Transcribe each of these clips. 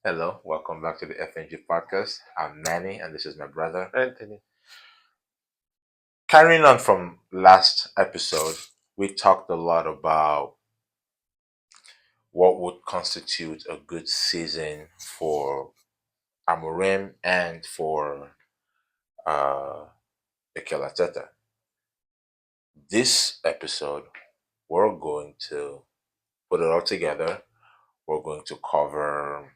Hello, welcome back to the FNG podcast. I'm Manny, and this is my brother. Anthony. Carrying on from last episode, we talked a lot about what would constitute a good season for Amorim and for uh, Mikel Arteta. This episode, we're going to put it all together. We're going to cover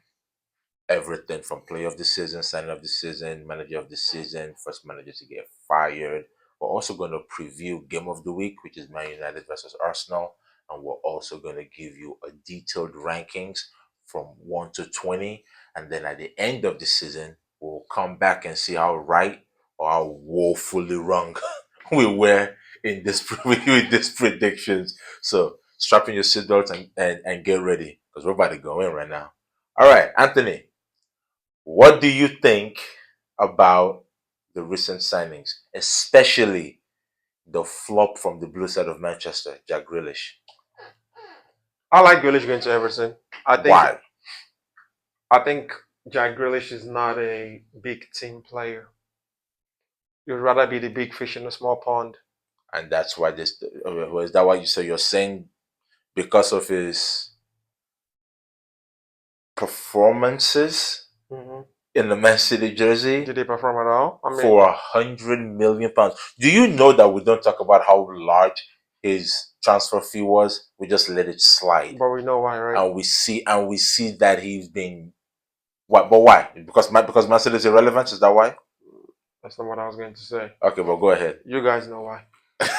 everything from player of the season, signing of the season, manager of the season, first manager to get fired. We're also going to preview game of the week, which is Man United versus Arsenal, and we're also going to give you a detailed rankings from 1 to 20, and then at the end of the season, we'll come back and see how right or how woefully wrong we were in this with these predictions. So strap in your seatbelts and get ready because we're about to go in right now. All right, Anthony, what do you think about the recent signings, especially the flop from the blue side of Manchester, Jack Grealish? I like Grealish going to Everton. I think Why? I think Jack Grealish is not a big team player. You'd rather be the big fish in a small pond. And that's why this. Is that why you say you're saying because of his performances hmm in the Man City jersey Did he perform at all? for £100 million? Do you know that we don't talk about how large his transfer fee was? We just let it slide, but we know why, right? and we see that he's been. What? But why? Because Man City is irrelevant. Is that why? That's not what I was going to say. Okay, well, go ahead. You guys know why.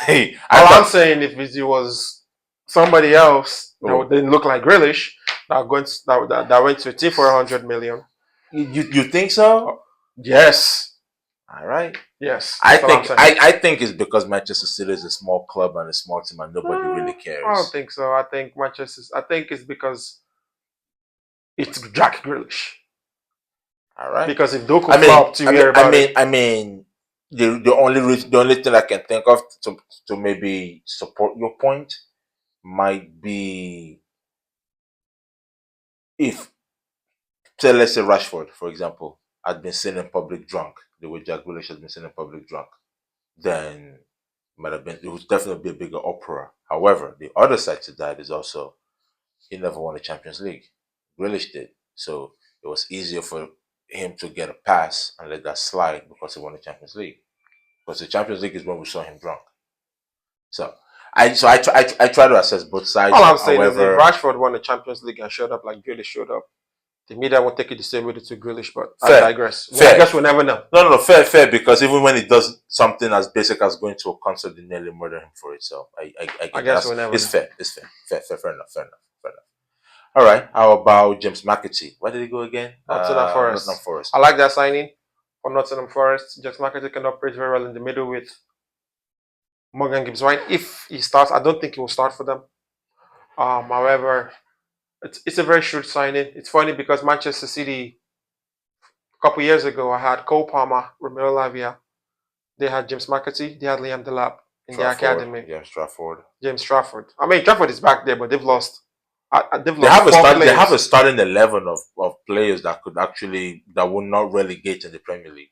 Hey, All I'm saying, if it was somebody else that Oh. didn't look like Grealish that went to a team for 100 million. You think so? Yes, All right. yes. I That's what I'm think saying. I think it's because Manchester City is a small club and a small team and nobody really I don't cares. think so. I think it's because it's Jack Grealish. All right. Because if Doku flopped, you hear about it. The only thing I can think of to maybe support your point might be if, say, let's say Rashford, for example, had been seen in public drunk, the way Jack Grealish has been seen in public drunk, then it would definitely be a bigger opera. However, the other side to that is also he never won the Champions League. Grealish did. So it was easier for him to get a pass and let that slide because he won the Champions League. Because the Champions League is when we saw him drunk. So I try to assess both sides. All I'm saying is if Rashford won the Champions League and showed up like Grealish showed up, the media will take it the same way to Grealish, but I digress. Fair. I guess we'll never know. No, fair, because even when he does something as basic as going to a concert, they nearly murder him for it. So I guess we'll never it's know. fair. It's fair enough. All right. How about James McAtee? Where did he go again? Nottingham Forest. Nottingham Forest. I like that signing for Nottingham Forest. James McAtee can operate very well in the middle with Morgan Gibbs White. If he starts, I don't think he will start for them. However, it's a very shrewd signing. It's funny because Manchester City a couple years ago I had Cole Palmer, Romeo Lavia. They had James McAtee. They had Liam Delap in the academy. James Trafford. I mean, Trafford is back there, but they've lost. They have a starting 11 of players that could actually that will not relegate in the Premier League.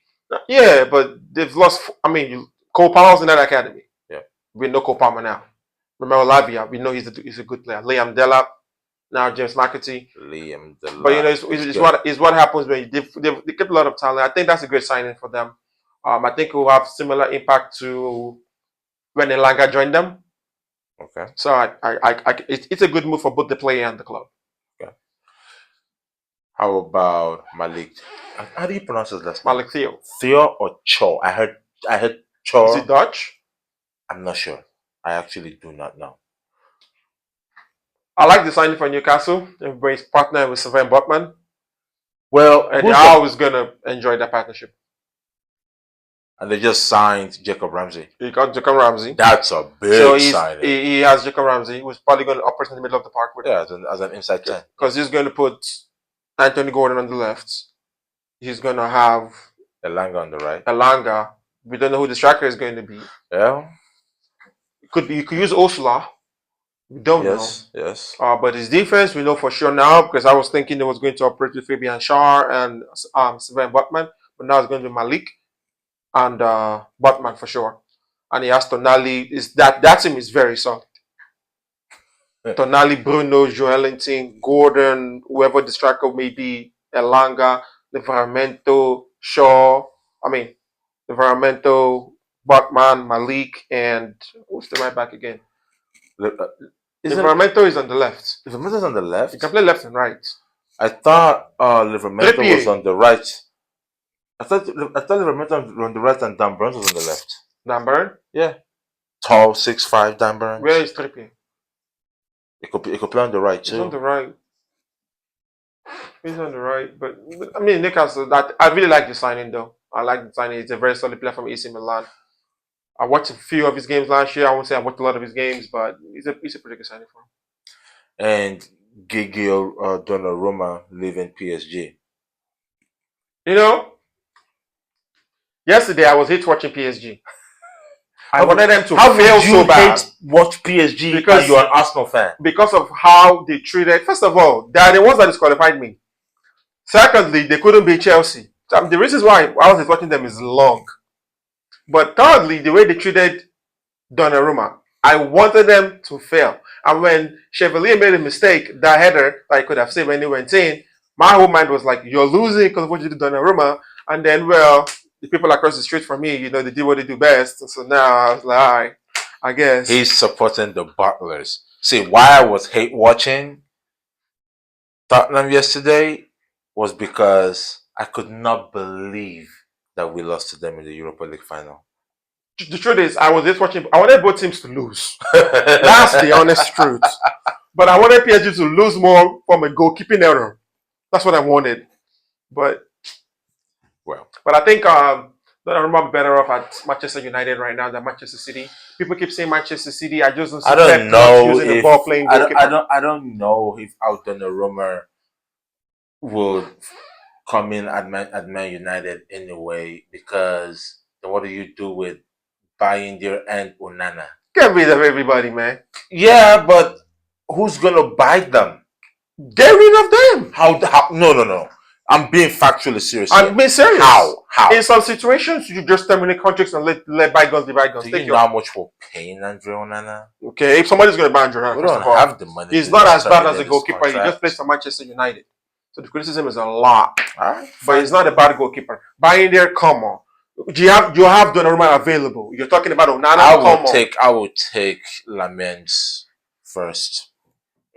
Yeah, but they've lost. I mean, Cole Palmer's in that academy. Yeah, we know Cole Palmer now. Remember Lavia, we know he's a good player. Liam Delap, now James McAtee. Liam Delap. But it's what happens when they keep a lot of talent. I think that's a great signing for them. I think it will have similar impact to when Elanga joined them. Okay. So it's a good move for both the player and the club. Okay. How about Malik? How do you pronounce his last name? Malik Theo. Theo or Cho? I heard Cho. Is it Dutch? I'm not sure. I actually do not know. I like the signing for Newcastle. Everybody's partner with Sylvain Botman. Well, they're always gonna enjoy that partnership. And they just signed Jacob Ramsey. He got Jacob Ramsey. That's a big signing. He has Jacob Ramsey, who's probably going to operate in the middle of the park with him. Yeah, as an inside 10. Because he's going to put Anthony Gordon on the left. He's going to have Elanga on the right. Elanga. We don't know who the striker is going to be. Yeah. You could use Osula, We don't know. Yes. But his defense, we know for sure now because I was thinking it was going to operate with Fabian Schär and Sven Botman, but now it's going to be Malik and Botman for sure. And he has Tonali. Is that team is very solid. Tonali, Bruno, Joelinton, Gordon, whoever the striker may be, Elanga, Livramento, Shaw. I mean, Livramento, Botman, Malik, and who's the right back again? Livramento is on the left. Livermento's on the left? You can play left and right. I thought Livramento was on the right. I thought Livramento was on the right and Dan Burns was on the left. Dan Burn? Yeah. Tall, 6'5", Dan Burns. Where is Trippier? It could play on the right too. He's on the right. He's on the right. But I mean, Newcastle, that I really like the signing though. I like the signing. It's a very solid player from AC Milan. I watched a few of his games last year. I won't say I watched a lot of his games, but he's a pretty good signing for him. And Gigi Donnarumma leaving PSG. You know, yesterday I was hate watching PSG. I wanted them to fail so bad. Watch PSG because you're an Arsenal fan. Because of how they treated. First of all, they are the ones that disqualified me. Secondly, they couldn't beat Chelsea. The reasons why I was watching them is long. But thirdly, the way they treated Donnarumma, I wanted them to fail. And when Chevalier made a mistake, that header that I could have saved when he went in, my whole mind was like, you're losing because of what you did to Donnarumma. And then, well, the people across the street from me, you know, they did what they do best. So now I was like, all right, I guess. He's supporting the Butlers. See, why I was hate watching Tottenham yesterday was because I could not believe that we lost to them in the Europa League final. The truth is, I was just watching. I wanted both teams to lose. That's the honest truth. But I wanted PSG to lose more from a goalkeeping error. That's what I wanted. But I think Donnarumma be better off at Manchester United right now than Manchester City. People keep saying Manchester City. I just don't see Pep using the ball playing goalkeeper. I don't know if Donnarumma will come in at Man United anyway, because what do you do with Bayindir and Onana? Get rid of everybody, man. Yeah, but who's gonna buy them? Get rid of them. How? No. I'm being factually serious. I'm being serious. How? In some situations, you just terminate contracts and let bygones be bygones. Do you know how much we're paying Andre Onana? Okay, if somebody's going to buy Andre Onana, we don't have the money. He's not as bad as a goalkeeper. He just plays for Manchester United. So the criticism is a lot. But he's not a bad goalkeeper. Bayindir, come on. You have Donnarumma available. You're talking about Onana. I will take Lamens first.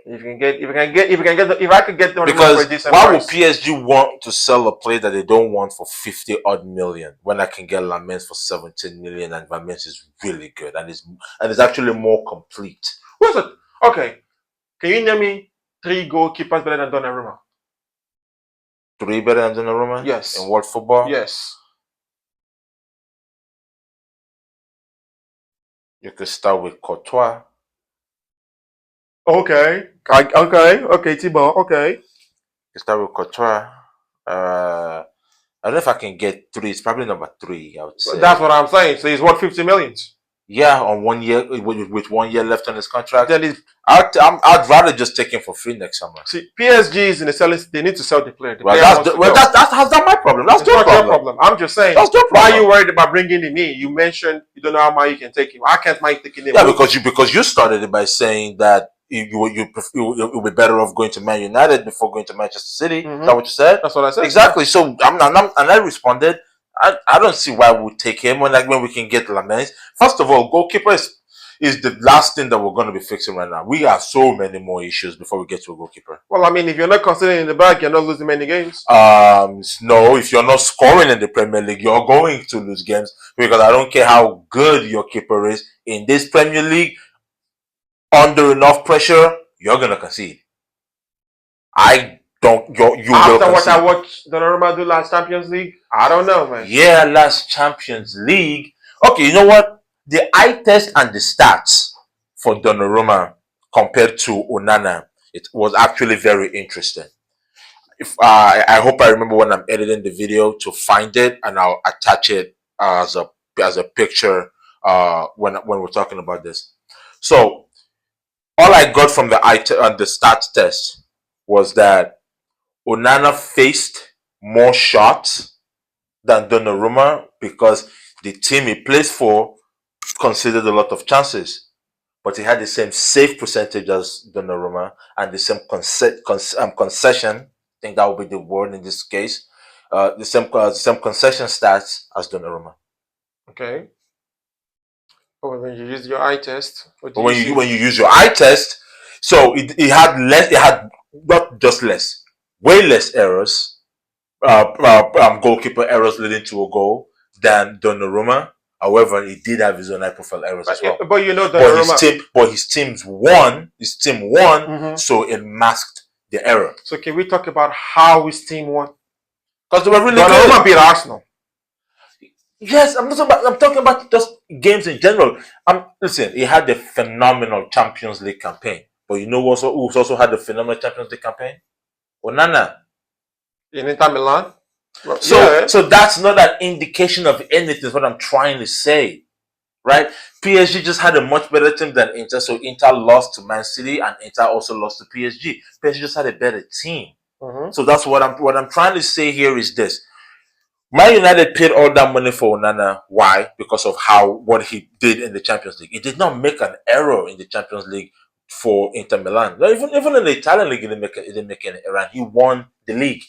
If I could get them, because why would PSG want to sell a player that they don't want for 50 odd million when I can get Lamens for 17 million and Lamens is really good and is actually more complete? What's it? Okay, can you name me 3 goalkeepers better than Donnarumma? 3 better than Donnarumma? Yes. In world football? Yes. You could start with Courtois. Okay, Thibaut. Okay. You start with Courtois. I don't know if I can get 3. It's probably number 3, I would say. That's what I'm saying. So he's worth 50 million. Yeah, on 1 year with 1 year left on his contract. Then I'd rather just take him for free next summer. See, PSG is in the selling. They need to sell the player. That's my problem. That's your problem. I'm just saying. That's your problem. Why are you worried about bringing him in? You mentioned you don't know how much you can take him. I can't mind taking him. Yeah, because you started it by saying that you'll be better off going to Man United before going to Manchester City. Mm-hmm. Is that what you said? That's what I said. Exactly. So I responded. I don't see why we take him when we can get Lamens. First of all, goalkeeper is the last thing that we're going to be fixing right now. We have so many more issues before we get to a goalkeeper. Well, I mean, if you're not considering in the back, you're not losing many games. No, if you're not scoring in the Premier League, you're going to lose games, because I don't care how good your keeper is in this Premier League. Under enough pressure, you're gonna concede. After what I watched Donnarumma do last Champions League, I don't know, man. Yeah, last Champions League. Okay, you know what? The eye test and the stats for Donnarumma compared to Onana, it was actually very interesting. If I hope I remember when I'm editing the video to find it, and I'll attach it as a picture when we're talking about this. So all I got from the the stats test was that Onana faced more shots than Donnarumma because the team he plays for considered a lot of chances, but he had the same save percentage as Donnarumma and the same concession. I think that would be the word in this case. The same concession stats as Donnarumma. Okay. But when you use your eye test, what do But you when see? you use your eye test, so it had less. It had not just less, way less errors, goalkeeper errors leading to a goal than Donnarumma. However, he did have his own high profile errors as well. But you know But his Donnarumma. team, but his teams won. His team won, Mhm. so it masked the error So can we talk about how his team won? because they were really Donnarumma good. beat Arsenal. Yes, I'm talking about just games in general. Listen, he had a phenomenal Champions League campaign, but you know who's also had a phenomenal Champions League campaign? Onana. In Inter Milan. Well, So, yeah. so that's not an indication of anything. Is what I'm trying to say, right? PSG just had a much better team than Inter, so Inter lost to Man City, and Inter also lost to PSG. PSG just had a better team. Mhm. So that's what I'm trying to say here is this. Man United paid all that money for Onana. Why? Because of what he did in the Champions League. He did not make an error in the Champions League for Inter Milan. Even in the Italian league, he didn't make any error. He won the league,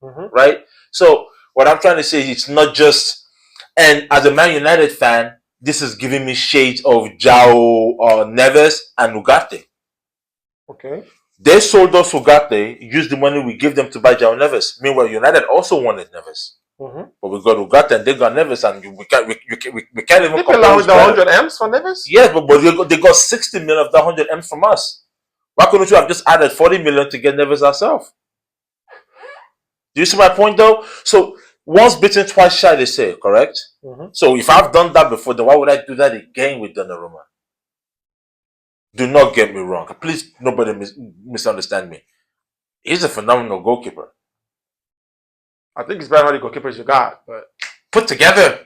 Mhm. right? So what I'm trying to say is it's not just. And as a Man United fan, this is giving me shades of João Neves and Ugarte. Okay. They sold us Ugarte, used the money we give them to buy João Neves. Meanwhile, United also wanted Neves. Mhm. But we got Ugarte and they got Neves, and we can't even They compare. paid with the 100 M's for Neves. Yes, but they got 60 million of the 100 M's from us. Why couldn't you have just added 40 million to get Neves ourselves? Do you see my point though? So once bitten, twice shy, they say, correct? Mhm. So if I've done that before, then why would I do that again with Donnarumma? Do not get me wrong. Please, nobody misunderstand me. He's a phenomenal goalkeeper. I think it's better how the goalkeepers you got, but Put together.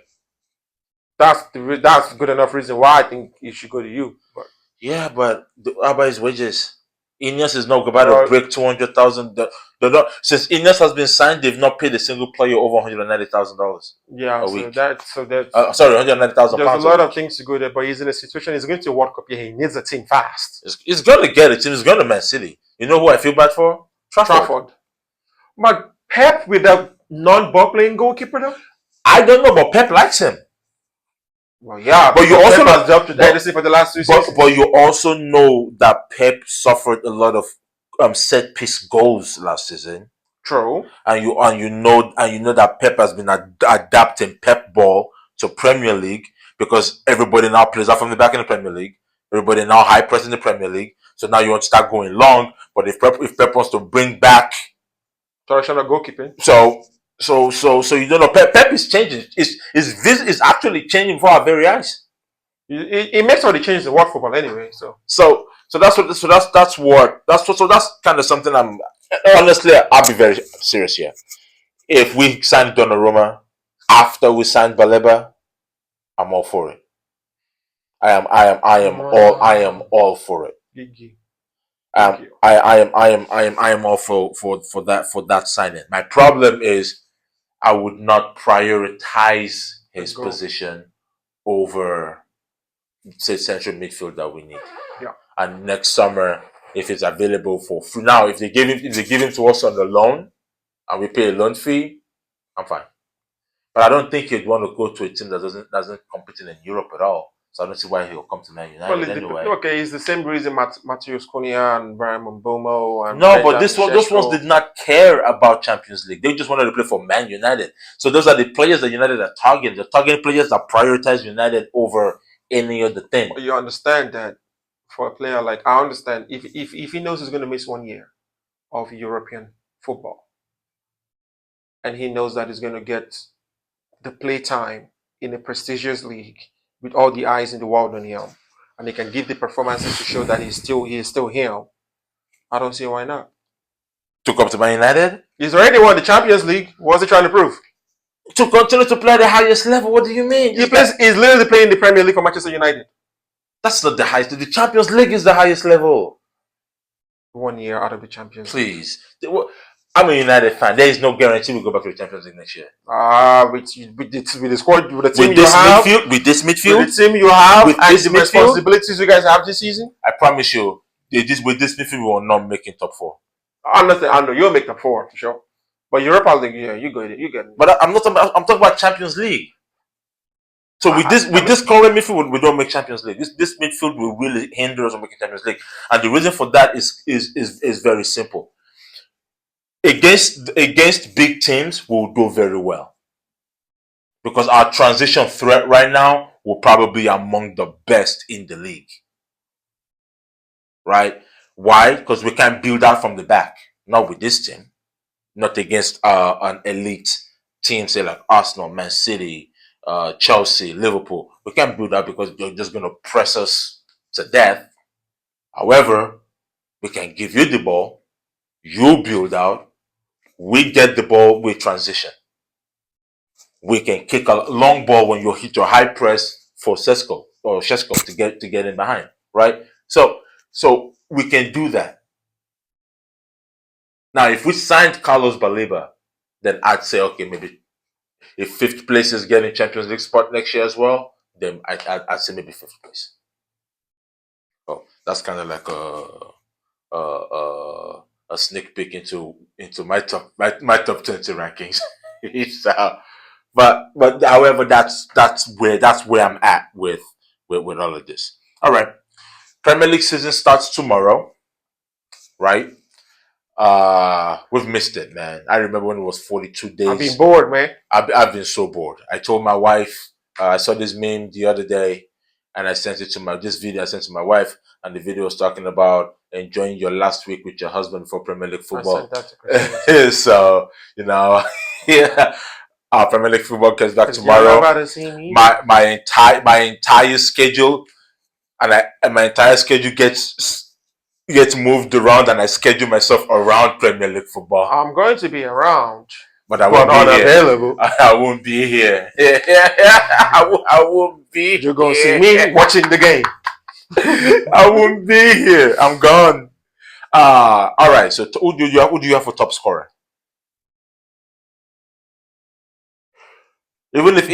that's good enough reason why I think he should go to you. But Yeah, but how about his wages? Ineos is not about to Well- break 200,000. Since Ineos has been signed, they've not paid a single player over $190,000 yeah, a so week. that's Sorry, 190,000 there's a pounds. lot of things to go there, but he's in a situation. He's going to a World Cup. Yeah, he needs a team fast. He's going to get a team. He's going to Man City. You know who I feel bad for? Trafford. But Pep with a non-ball playing goalkeeper though. I don't know, but Pep likes him. Well, yeah, But you also Pep has helped with Edison for the last 2 seasons. But you also know that Pep suffered a lot of set piece goals last season. True. And you know that Pep has been adapting Pep ball to Premier League because everybody now plays out from the back in the Premier League. Everybody now high press in the Premier League. So now you want to start going long. But if Pep wants to bring back traditional goalkeeping, so you don't know Pep is changing. Is actually changing before our very eyes. it makes all the changes in world football anyway. So that's kind of something I'm honestly I'll be very serious here. If we sign Donnarumma after we sign Baleba, I'm all for it. I am all for it. I am all for that signing. My problem is I would not prioritize his position over say central midfield that we need. Yeah. And next summer, if it's available for free, now if they give him to us on the loan and we pay a loan fee, I'm fine. But I don't think he'd want to go to a team that doesn't compete in Europe at all. So I don't see why he'll come to Man United anyway. Okay, it's the same reason Matheus Cunha and Brian Mbeumo and no, but those ones did not care about Champions League. They just wanted to play for Man United. So those are the players that United are targeting. They're targeting players that prioritize United over any other thing. You understand that for a player like I understand if he knows he's going to miss 1 year of European football, and he knows that he's going to get the play time in a prestigious league with all the eyes in the world on him, and he can give the performances to show that he is still him. I don't see why not. To come to Man United? He's already won the Champions League. What's he trying to prove? To continue to play at the highest level? What do you mean? He's literally playing the Premier League for Manchester United. That's not the highest. The Champions League is the highest level. 1 year out of the Champions League. Please. I'm a United fan. There is no guarantee we'll go back to the Champions League next year. With the squad, with the team With you this have, midfield, with this midfield, with the team you have, with and this the midfield, responsibilities you guys have this season, I promise you, with this midfield, we will not make it top 4. honestly, I know you'll make the 4 for sure. But Europa League, yeah, you get it. But I'm talking about Champions League. So with this current midfield, we don't make Champions League. This midfield will really hinder us from making Champions League, and the reason for that is very simple. Against big teams, we'll do very well because our transition threat right now will probably be among the best in the league. Right? Why? Because we can build out from the back. Not with this team. Not against an elite team, say like Arsenal, Man City, Chelsea, Liverpool. We can't build that because they're just going to press us to death. However, we can give you the ball, you build out, we get the ball, we transition. We can kick a long ball when you hit your high press for Sesko to get in behind, right? So we can do that. Now, if we signed Carlos Baleba, then I'd say, okay, maybe if 5th place is getting Champions League spot next year as well, then I'd say maybe 5th place. Oh, that's kind of like a sneak peek into my top 20 rankings. So, but however, that's where I'm at with all of this. All right, Premier League season starts tomorrow, right? We've missed it, man. I remember when it was 42 days. I've been bored, man. I've been so bored. I told my wife, I saw this meme the other day, and I sent it to this video I sent to my wife, and the video was talking about enjoying your last week with your husband for Premier League football. I sent that to So, yeah, Premier League football comes back tomorrow. My entire schedule, my entire schedule gets moved around, and I schedule myself around Premier League football. I'm going to be around, but I won't be unavailable. I won't be here. I won't be. You're going to see me watching the game. I won't be here. I'm gone. All right. So who do you have for top scorer? Even if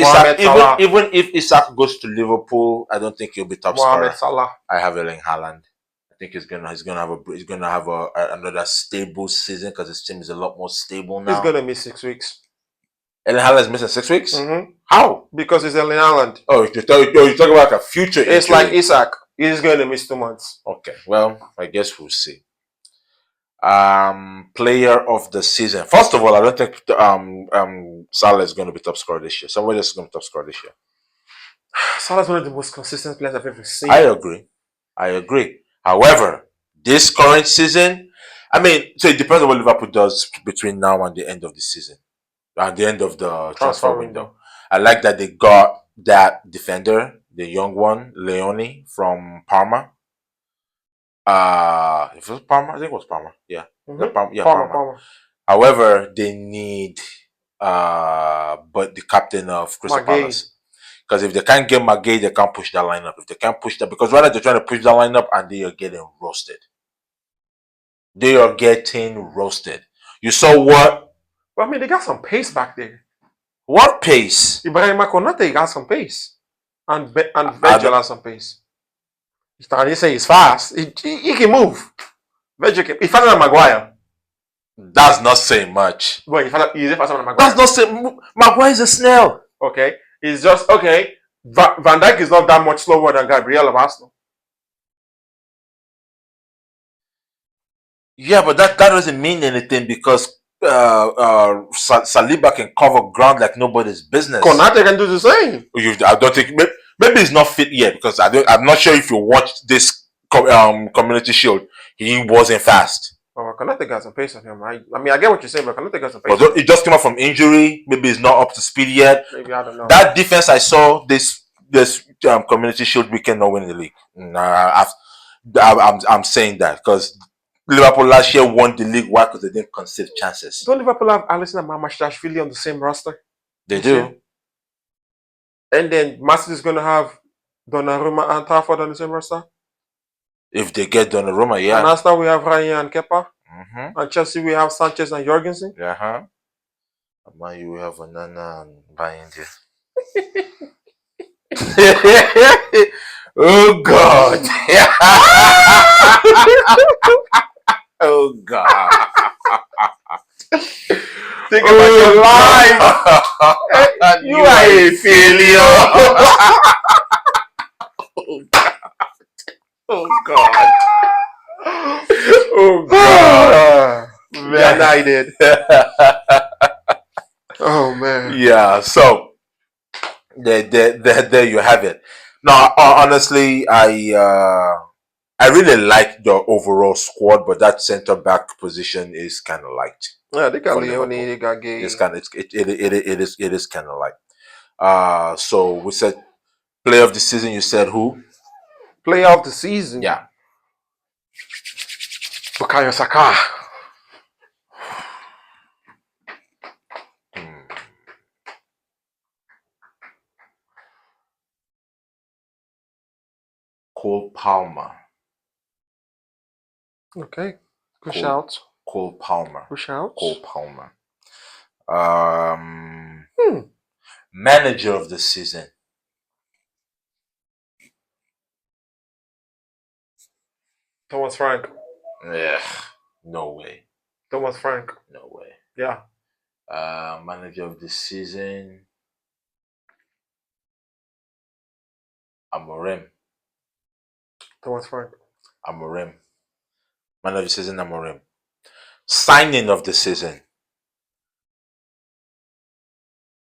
Isak goes to Liverpool, I don't think he'll be top scorer. Salah. I have Erling Haaland. I think he's gonna have another stable season because his team is a lot more stable now. He's gonna miss 6 weeks. Erling Haaland's missing 6 weeks. Mm-hmm. How? Because it's Erling Haaland. Oh, you're talking about a future. It's like Isak. He's gonna miss 2 months. Okay. Well, I guess we'll see. Player of the season. First of all, I don't think Salah is going to be top scorer this year. Somebody else is going to be top scorer this year. Salah's one of the most consistent players I've ever seen. I agree. However, this current season, so it depends on what Liverpool does between now and the end of the season, and the end of the transfer window. I like that they got that defender, the young one, Leone from Parma. If it was Parma, I think it was Parma. Yeah, mm-hmm. Parma. However, they need but the captain of Crystal Palace. Because if they can't get Maguire, they can't push that lineup. If they can't push that, because right now they're trying to push that lineup and they are getting roasted. You saw what? Well, they got some pace back there. What pace? Ibrahim Konate got some pace, and Virgil has some pace. You say he's fast. He can move. Virgil can. He's faster than Maguire. That's not saying much. But he's faster than Maguire. That's not saying. Maguire is a snail. Okay. It's just okay. Van Dijk is not that much slower than Gabriel of Arsenal. Yeah, but that doesn't mean anything because Saliba can cover ground like nobody's business. Konate can do the same. I don't think maybe he's not fit yet because I'm not sure if you watched this Community Shield. He wasn't fast. Oh, Konate got some pace on him. I get what you're saying, but Konate got some pace. But he just came up from injury. Maybe he's not up to speed yet. Maybe, I don't know. That defense I saw this Community Shield, we cannot win the league. I'm saying that because Liverpool last year won the league. Why? Because they didn't concede chances. Don't Liverpool have Alisson and Mamashashvili on the same roster? They do. And then Master is going to have Donnarumma and Trafford on the same roster. If they get Donnarumma, And yeah. Arsenal, we have Ryan and Kepa. Mm-hmm. And Chelsea, we have Sanchez and Jorgensen. Uh-huh. Man, you have Onana and Bayindia. Oh God. Oh God. Think about your life. You are a failure. Oh God. Oh God. United. Oh man. Yeah. So there you have it. Now, honestly, I really like the overall squad, but that center back position is kind of light Yeah, they got for Leone, Liverpool. they got Gay. It's kind of it is kind of light. So we said player of the season. You said who? Player of the season. Yeah. Bukayo Saka. Cole Palmer. Okay. Good Cole, shout. Cole Palmer. Good shout. Cole Palmer. Manager of the season. Thomas Frank. Yeah. No way. Thomas Frank. No way. Yeah. Manager of the season. Amorim. Thomas Frank. Amorim. Man of the season, Amorim. Signing of the season.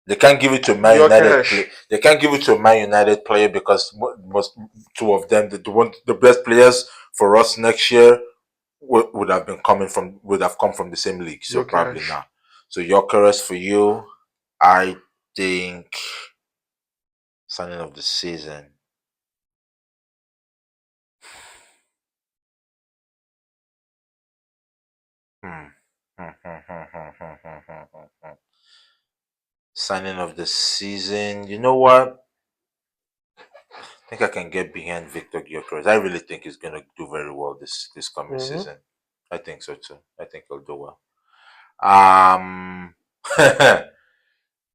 They can't give it to a Man United player. They can't give it to a Man United player because most two of them, the best players for us next year would have come from the same league. So probably not. So Gyökeres for you, I think signing of the season. Signing of the season. You know what? I think I can get behind Victor Gyökeres. I really think he's gonna do very well this coming season. I think so too. I think he'll do well.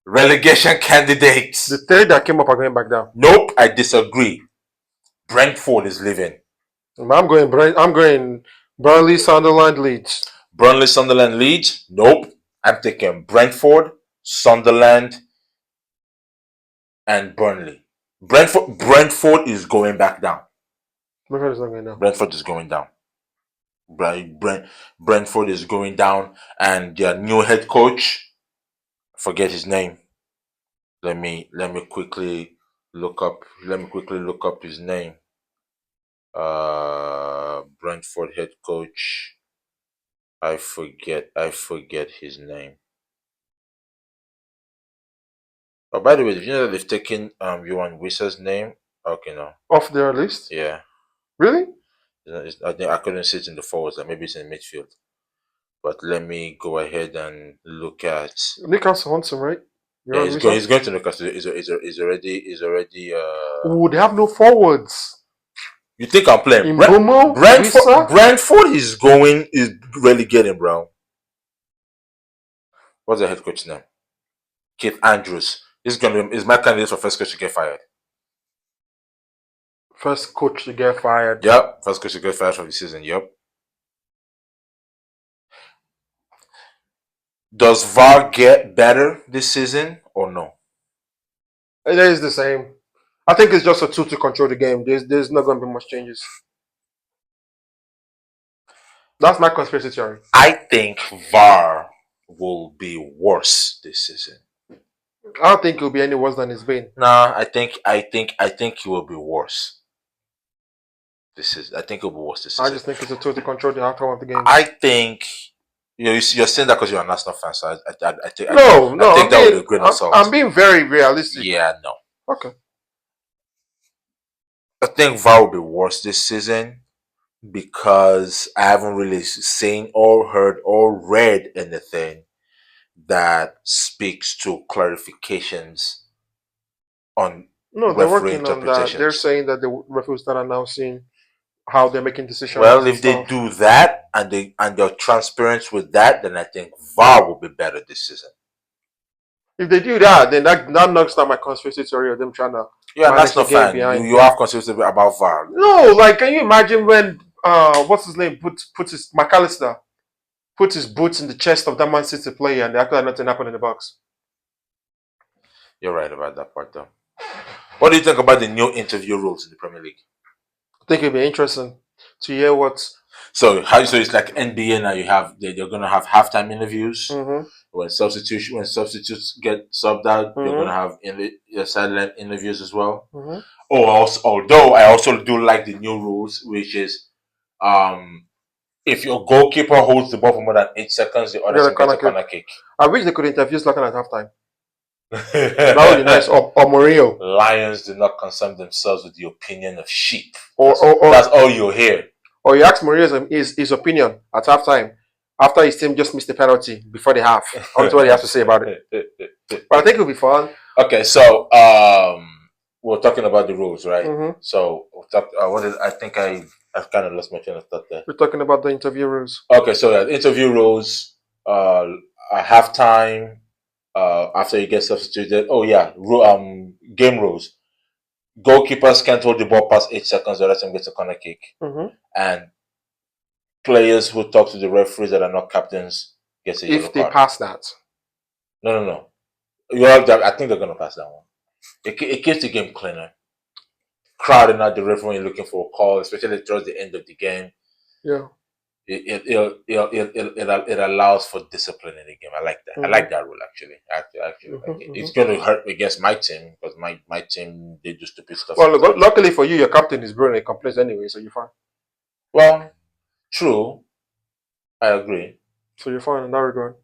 Relegation candidates. The three that came up are going back down. Nope, I disagree. Brentford is leaving. I'm going Burnley, Sunderland, Leeds. Burnley, Sunderland, Leeds. Nope. I'm taking Brentford, Sunderland, and Burnley. Brentford is going back down. Brentford is not going down. Brentford is going down. Brentford is going down, and their new head coach, forget his name. Let me quickly look up. His name. Brentford head coach. I forget his name. Oh, by the way, did you know that they've taken Johan Wissa's name? Okay, no. Off their list? Yeah. Really? I couldn't see it in the forwards. Like maybe it's in midfield. But let me go ahead and look at. Newcastle wants him, right? Yeah, he's going to Newcastle. He's already. Oh, they have no forwards. You think I'm playing? Brentford is relegating, bro. What's the head coach name? Keith Andrews. Is my candidate for first coach to get fired. First coach to get fired. Yep. First coach to get fired for the season. Yep. Does VAR get better this season or no? It is the same. I think it's just a tool to control the game. There's not going to be much changes. That's my conspiracy theory. I think VAR will be worse this season. I don't think it'll be any worse than it's been. Nah, I think it will be worse. I think it will be worse this season. I just think it's a tool to control the outcome of the game. I think you're saying that because you're an Arsenal fan, so I think no. I think that would be a great assault. I'm being very realistic. Yeah, no. Okay. I think VAR will be worse this season because I haven't really seen or heard or read anything that speaks to clarifications on No, they're referee working on that. They're interpretations. saying that the referees start announcing how they're making decisions Well, and if they stuff. do that and they're transparent with that, then I think VAR will be better this season. If they do that, then that knocks down my conspiracy theory of them trying to Yeah, and manage that's the not game fine. behind. You have concerns about VAR. No, like, can you imagine when what's his name puts his McAllister puts his boots in the chest of that Man City player and they act like nothing happened in the box? You're right about that part, though. What do you think about the new interview rules in the Premier League? I think it'd be interesting to hear what. So it's like NBA now. They're gonna have halftime interviews Mm-hmm, when substitutes get subbed out. They're gonna have sideline interviews as well. mm-hmm. Oh, although I also do like the new rules, which is if your goalkeeper holds the ball for more than 8 seconds, the other Get a team gets corner a kick. corner kick. I wish they could interview Zlatan at halftime. That would be nice. Or Mourinho. Lions do not concern themselves with the opinion of sheep. Or That's all you'll hear. Or you ask Mourinho his opinion at halftime after his team just missed the penalty before the half. I want to what he has to say about it. But I think it'll be fun. Okay, so we're talking about the rules, right? Mm-hmm. So we'll talk. I think I've kind of lost my train of thought there. We're talking about the interview rules. Okay, so interview rules. At halftime. After you get substituted. Oh yeah, game rules. Goalkeepers can't hold the ball past 8 seconds, the other team gets a corner kick. Mm-hmm. And players who talk to the referees that are not captains gets a yellow card. If they pass that. No. I think they're gonna pass that one. It keeps the game cleaner. Crowding out the referee when you're looking for a call, especially towards the end of the game. Yeah. It allows for discipline in the game. I like that. Mm-hmm. I like that rule actually. It's going to hurt against my team because my team they do stupid stuff. Well, luckily for you, your captain is brilliant. He complains anyway, so you're fine. Well, true. I agree. So you're fine in that regard.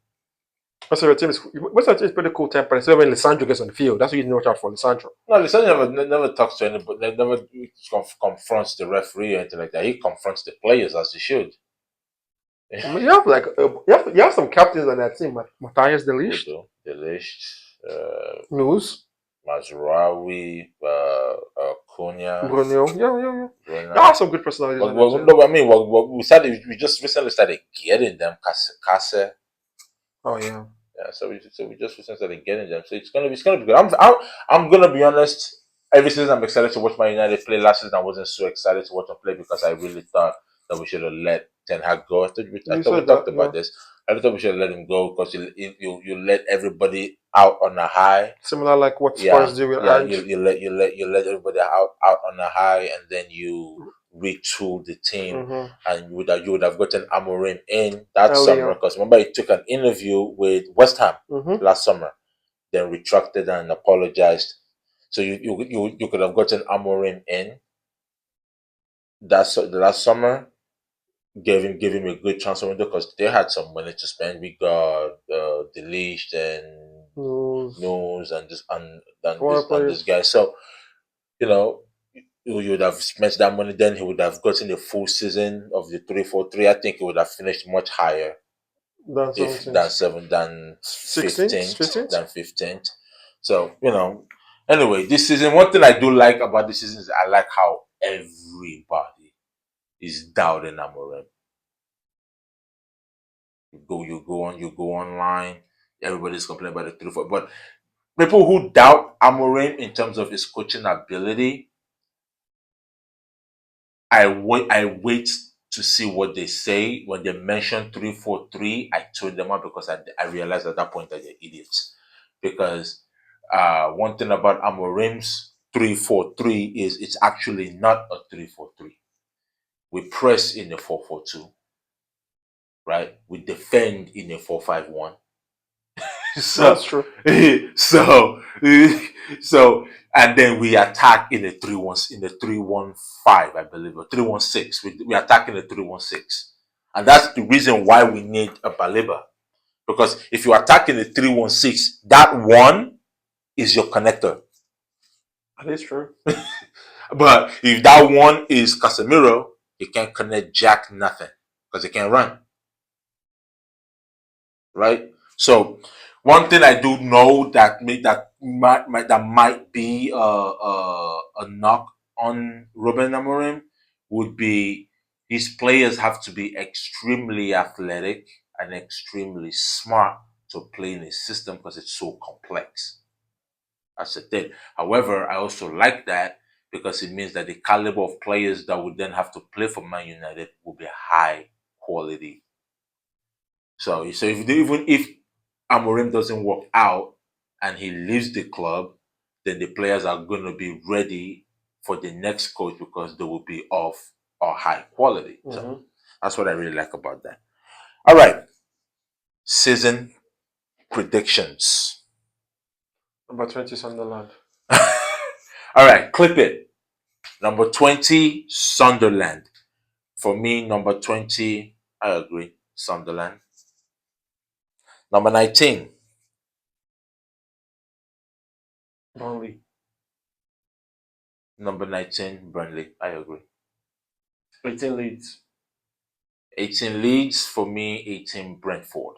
Most of your team is pretty cool temper. Especially when Lisandro gets on the field. That's what you need to watch out for, Lisandro. No, Lisandro never talks to anybody. Never confronts the referee or anything like that. He confronts the players as he should. I mean, you have some captains on that team. Matthias De Ligt. De Ligt. News. Mazraoui, Cunha, Bruno. Yeah. You have some good personalities. We just recently started getting them. Kase. Oh yeah. Yeah, so we just recently started getting them. So it's gonna be good. I'm gonna be honest. Every season I'm excited to watch Man United play. Last season I wasn't so excited to watch them play because I really thought that we should have let Ten Hag go. I thought we talked about this. I thought we should have let him go because you let everybody out on a high. Similar like what Spurs do with Ange. You let everybody out on a high, and then you retool the team, and you would have gotten Amorim in that summer because remember he took an interview with West Ham last summer, then retracted and apologized. So you could have gotten Amorim in the last summer. Gave him a good transfer window because they had some money to spend. We got De Ligt and Nose and this guy. So you would have spent that money. Then he would have gotten a full season of the 3-4-3. I think he would have finished much higher than 15th. So anyway, this season, one thing I do like about this season is I like how everybody is doubting Amorim. You go online, everybody's complaining about the 3-4. But people who doubt Amorim in terms of his coaching ability, I wait to see what they say. When they mention 3-4-3, I told them out because I realized at that point that they're idiots. Because one thing about Amorim's 3-4-3 is it's actually not a 3-4-3. We press in a 4-4-2, right? We defend in a 4-5-1. That's true. So and then we attack in a 3-1-5, I believe, or 3-1-6. We attack in a 3-1-6, and that's the reason why we need a Baleba. Because if you attack in a 3-1-6, that one is your connector. That is true. But if that one is Casemiro, he can't connect jack nothing because he can't run. Right? So One thing I do know that might be a knock on Ruben Amorim would be his players have to be extremely athletic and extremely smart to play in his system because it's so complex. That's the thing. However, I also like that because it means that the caliber of players that would then have to play for Man United will be high quality. So even if Amorim doesn't work out and he leaves the club, then the players are going to be ready for the next coach because they will be of or high quality. So that's what I really like about that. All right, season predictions. Number 20, Sunderland. All right, clip it. Number 20, Sunderland. For me, number 20, I agree, Sunderland. Number 19, Burnley. number 19, Burnley. I agree. 18, Leeds. 18 Leeds. For me, 18 Brentford.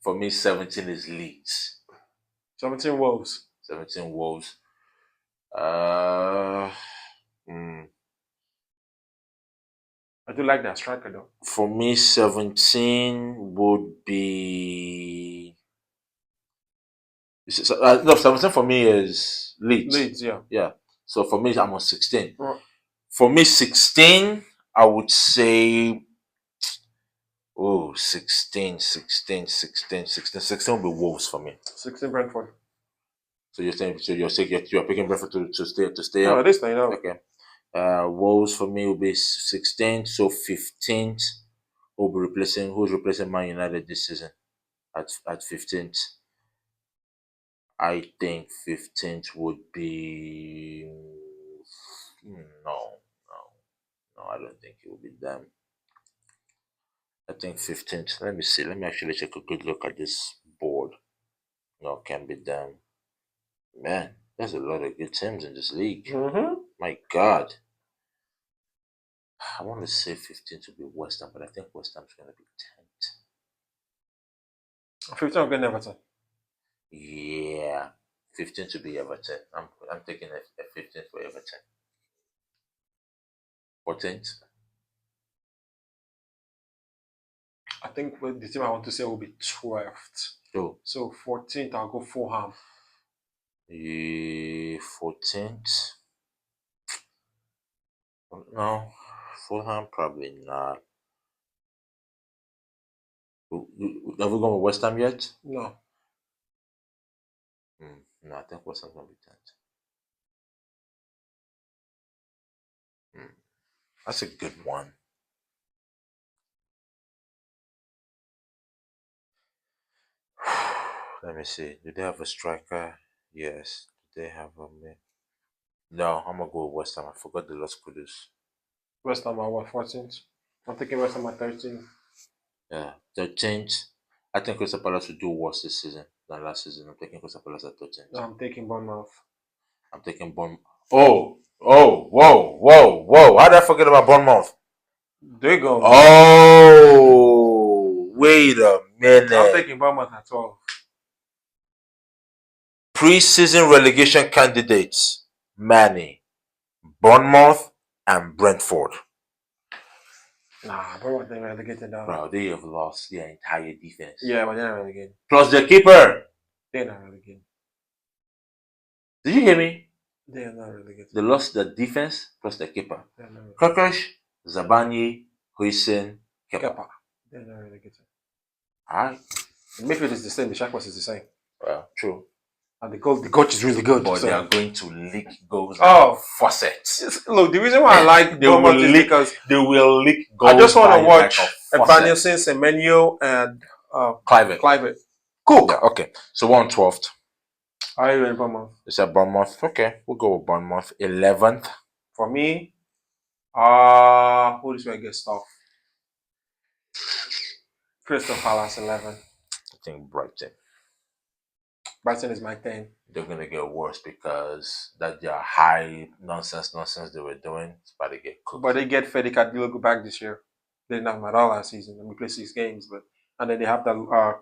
For me, 17 is Leeds. 17, Wolves. 17 Wolves. Uh, mm, I do like that striker though. for me, 17 would be. No, 17 for me is Leeds. Leeds, yeah. Yeah. So for me, I'm on 16. Right. For me, 16, I would say. Oh, 16, 16, 16, 16. 16 will be Wolves for me. 16, Brentford. So you're picking Brentford to stay No, up. this thing, no. Okay. Wolves for me will be 16th. So 15th will be who's replacing Man United this season at 15th. I think 15th would be no, I don't think it will be them. I think 15th. Let me see. Let me actually take a good look at this board. No, can be them. Man, there's a lot of good teams in this league. My God. I want to say 15 to be West Ham, but I think West Ham's going to be 10th. 15, I'm getting Everton. Yeah, 15 to be Everton. I'm taking a 15 for Everton. 14th. I think the team I want to say will be 12th. Oh, So 14th, I'll go Fulham. 14th. No, Fulham probably not. Have we gone with West Ham yet? No. No, I think West Ham's going to be 10th. That's a good one. Let me see. Do they have a striker? Yes. Do they have a mid? No, I'm gonna go with West Ham. I forgot the Los Kudus. West Ham, I want 14th. I'm taking West Ham at 13th. Yeah, 13th. I think Crystal Palace will do worse this season than last season. I'm taking Crystal Palace at 13th. I'm taking Bournemouth. I'm taking Bournemouth. Oh, whoa! How did I forget about Bournemouth? They go. Oh, wait a minute. I'm taking Bournemouth at 12. Pre-season relegation candidates: Manny, Bournemouth, and Brentford. Nah, Bournemouth ain't relegated down. Bro, they have lost their entire defense. Yeah, but they're not relegated. Plus the keeper. They're not relegated. Did you hear me? They are not relegated. They lost the defense plus the keeper. They're not relegated. Krakash, Zabani, Huisen, Kepa. They're not relegated. Alright. The midfield is the same. The Shackles is the same. Well, true. And the coach is really good. But so. they are going to leak goals Oh. faucets. Look, the reason why I like They will Bournemouth is leak- because They will leak goals. I just want by to watch like a faucet. Evanilson, Semenyo, and Clive. Cook. Yeah, okay. So we're on 12th. How are you in Bournemouth? Is that Bournemouth? Okay, we'll go with Bournemouth. 11th. For me, who is going to get stuff? Crystal Palace 11. I think Brighton. Brighton is my 10. They're gonna get worse because that their high nonsense they were doing is about to get cooked. But they get Fede Cadillac back this year. They didn't have him at all last season. And we played 6 games, but And then they have the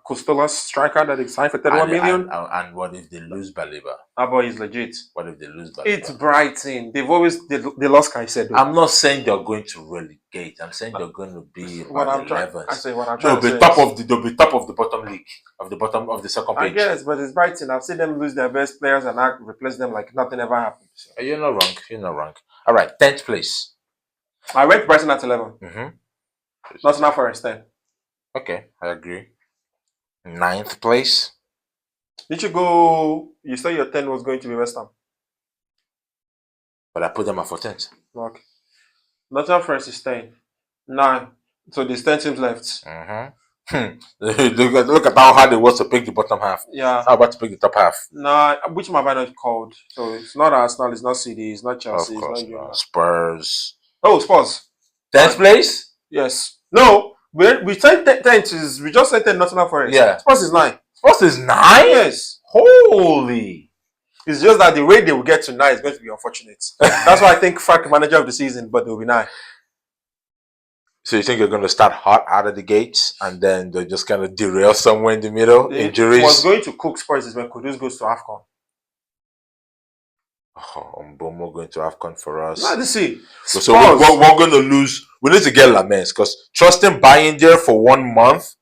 Costolas striker that they signed for 31 million. And what if they lose Baliba? That boy is legit. What if they lose Baliba? It's Brighton. They've always they lost Caicedo. I'm not saying they're going to relegate. I'm saying they're going to be what I'm trying. 11th. I say what I'm trying. They'll be top of the bottom league of the bottom of the second page. I guess, but it's Brighton. I've seen them lose their best players and not replace them like nothing ever happened. So. You're not wrong. You're not wrong. All right, 10th place. I went Brighton at 11. Nottingham Forest 10. Okay, I agree. 9th place. Did you go? You said your 10 was going to be West Ham. But I put them at 14th. Okay. Nottingham Forest is 10. 9. So there's 10 teams left. Look at how hard it was to pick the bottom half. Yeah. How about to pick the top half? Nah, which have I not called? So it's not Arsenal, it's not City, it's not Chelsea, Of course it's not not. Spurs. Oh, Spurs. 10th place? Yes. No, we said 10th is we just said 10 Nottingham Forest. Yeah. Spurs is 9. Spurs is 9? Yes. Holy. It's just that the way they will get to 9 is going to be unfortunate. That's why I think Frank manager of the season, but they will be 9. So you think you're going to start hot out of the gates and then they'll just kind of derail somewhere in the middle? Injuries? What's going to cook Spurs is when Kudus goes to AFCON. Oh, Mbomo going to AFCON for us. Let's see. So we're going to lose. We need to get Lamens because trusting buying there for 1 month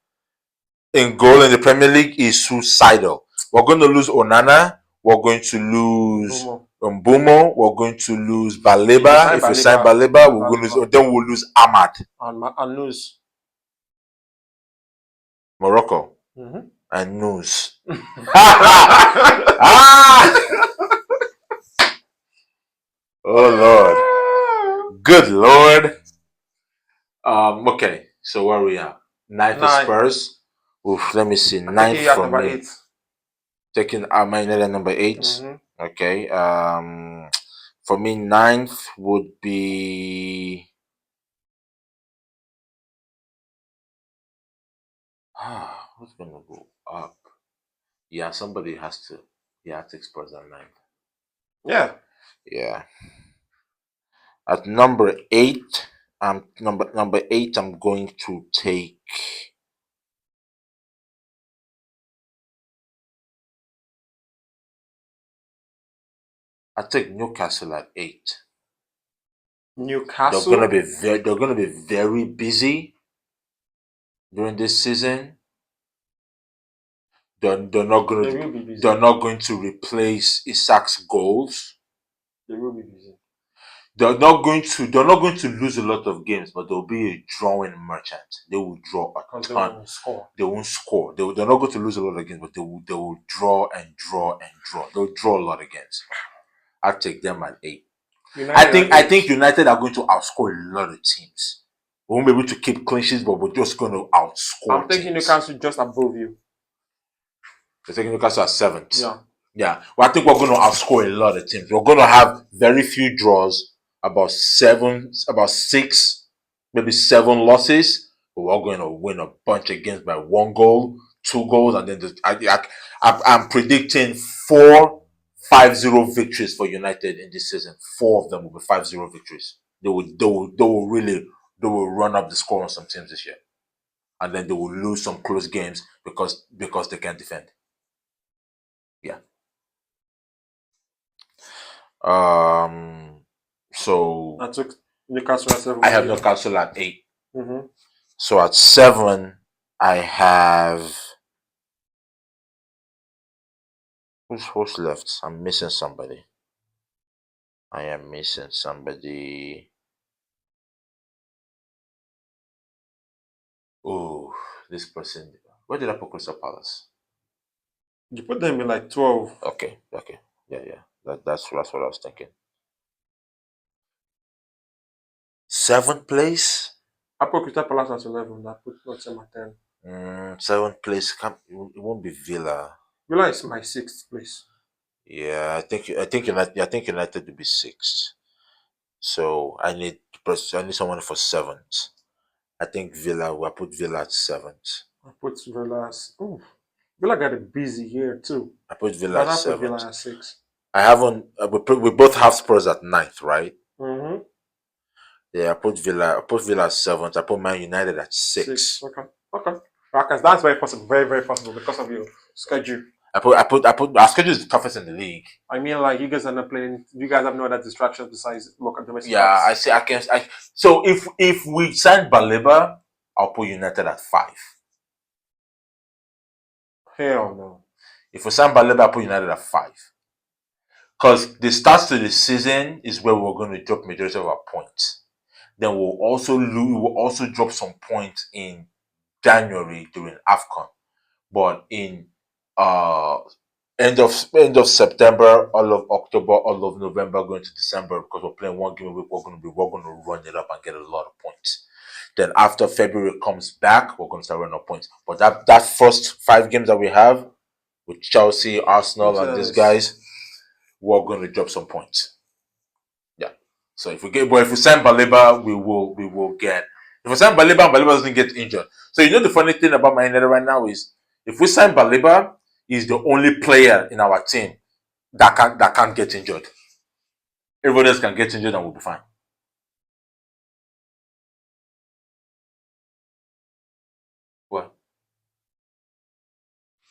in goal in the Premier League is suicidal. We're going to lose Onana. We're going to lose Mbomo. We're going to lose Baleba. If we sign Baleba, we're going to lose. Then we'll lose Ahmad. And lose Morocco. And lose. Oh Lord. Good Lord. Okay. So where are we at? 9th is Spurs. Oof, let me see. 9th for me. 8. Taking Man United at number 8. Okay. For me, 9th would be. Who's gonna go up? Yeah, somebody has to. Yeah, take Spurs at 9th. Yeah. Yeah. At number 8, number 8. I'm going to take. I take Newcastle at 8. Newcastle. They're gonna be very busy during this season. They're not going to replace Isak's goals. They will be busy. They're not going to lose a lot of games, but there'll be a drawing merchant. They will draw a ton. They won't score. They're not going to lose a lot of games, but they will draw and draw and draw. They'll draw a lot of games. I'll take them at 8. I think United are going to outscore a lot of teams. We won't be able to keep clean sheets, but we're just going to outscore. I'm taking Newcastle just above you. You're taking Newcastle at 7th. Yeah. Yeah. Well, I think we're going to outscore a lot of teams. We're going to have very few draws, about 6, maybe 7 losses. But we're going to win a bunch of games by 1 goal, 2 goals, and then I'm predicting 4 5-0 victories for United in this season. 4 of them will be 5-0 victories. They will run up the score on some teams this year, and then they will lose some close games because they can't defend. Yeah. So I took Newcastle at 7. I have Newcastle at 8. So at 7, I have. Who's left? I'm missing somebody. I am missing somebody. Oh, this person. Where did I put Crystal Palace? You put them in like 12. Okay. Yeah. That's what I was thinking. 7th place? I put Crystal Palace at 11. I put Nottingham at 10. 7th place. It won't be Villa. Villa is my 6th place. Yeah, I think United will be 6th. So I need someone for 7th. I think Villa. I put Villa at 7th. I put Villa as. Oh, Villa got a busy year too. I put Villa at 7th. I put Villa at 6. I haven't. We both have Spurs at 9th, right? Yeah, I put Villa at 7th. I put Man United at 6. Okay. I Marcus, that's very possible, very, very possible because of your schedule. I put our schedule is the toughest in the league. I mean, like, you guys are not playing. You guys have no other distractions besides local domestic. Yeah, cups. I see. I can. So if we sign Baleba, I'll put United at 5. Hell no. If we sign Baleba, I'll put United at 5. Because the start to the season is where we're going to drop majority of our points. Then we'll also drop some points in January during AFCON. But in end of September, all of October, all of November, going to December, because we're playing one game a week, we're going to run it up and get a lot of points. Then after February comes back, we're going to start running up points. But that first 5 games that we have with Chelsea, Arsenal, and these guys, we're going to drop some points. Yeah. So if we sign Baleba, we will get. If we sign Baleba and Baleba doesn't get injured. So you know the funny thing about Man United right now is if we sign Baleba, he's the only player in our team that can't get injured. Everyone else can get injured and we'll be fine. What?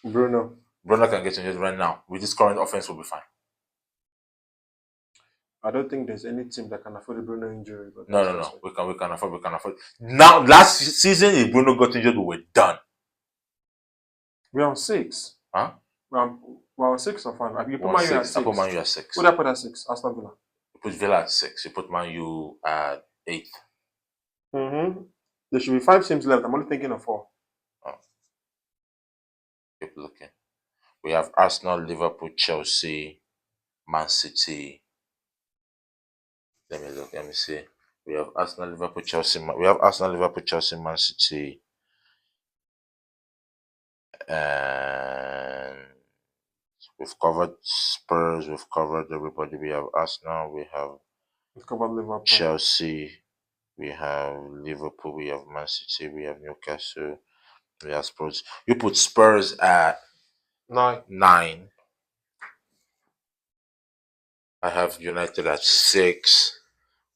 Bruno can get injured right now. With this current offense, we'll be fine. I don't think there's any team that can afford a Bruno injury. But no. We can afford. Now, last season, if Bruno got injured, we were done. We're on 6. Huh? We're on 6 or 5. You put Man U at 6. I put Man U at 6. Who did I put at 6? Aston Villa. You put Villa at 6. You put Man U at 8th. There should be 5 teams left. I'm only thinking of 4. Oh. Keep looking. We have Arsenal, Liverpool, Chelsea, Man City. Let me look. Let me see. We have Arsenal, Liverpool, Chelsea. Man City. And we've covered Spurs. We've covered everybody. We have Arsenal. We have covered Liverpool. Chelsea. We have Liverpool. We have Man City. We have Newcastle. We have Spurs. You put Spurs at 9. I have United at 6.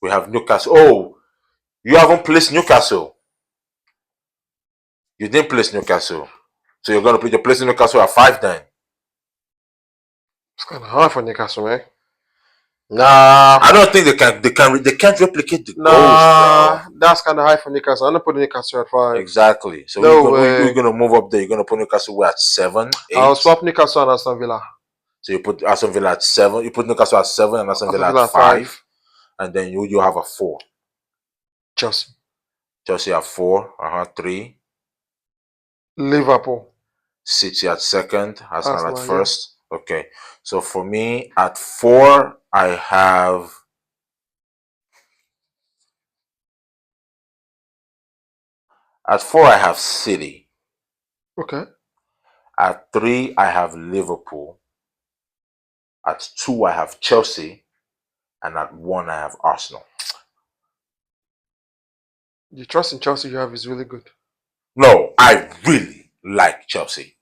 We have Newcastle. Oh, you haven't placed Newcastle. You didn't place Newcastle. So you're placing Newcastle at 5 then. It's kind of hard for Newcastle, man. Nah, I don't think they can't replicate the goals. Nah, that's kind of high for Newcastle. I'm not putting Newcastle at 5. Exactly. So we're gonna move up there. You're gonna put Newcastle at 7, 8. I'll swap Newcastle and Aston Villa. So you put Aston Villa at 7. You put Newcastle at 7 and Aston Villa at 5. And then you have a 4. Chelsea at 4. 3. Liverpool. City at 2nd. Arsenal at 1st. Yeah. Okay. So for me at 4, I have City. Okay. At 3, I have Liverpool. At 2, I have Chelsea. And at 1, I have Arsenal. The trust in Chelsea you have is really good. No, I really like Chelsea.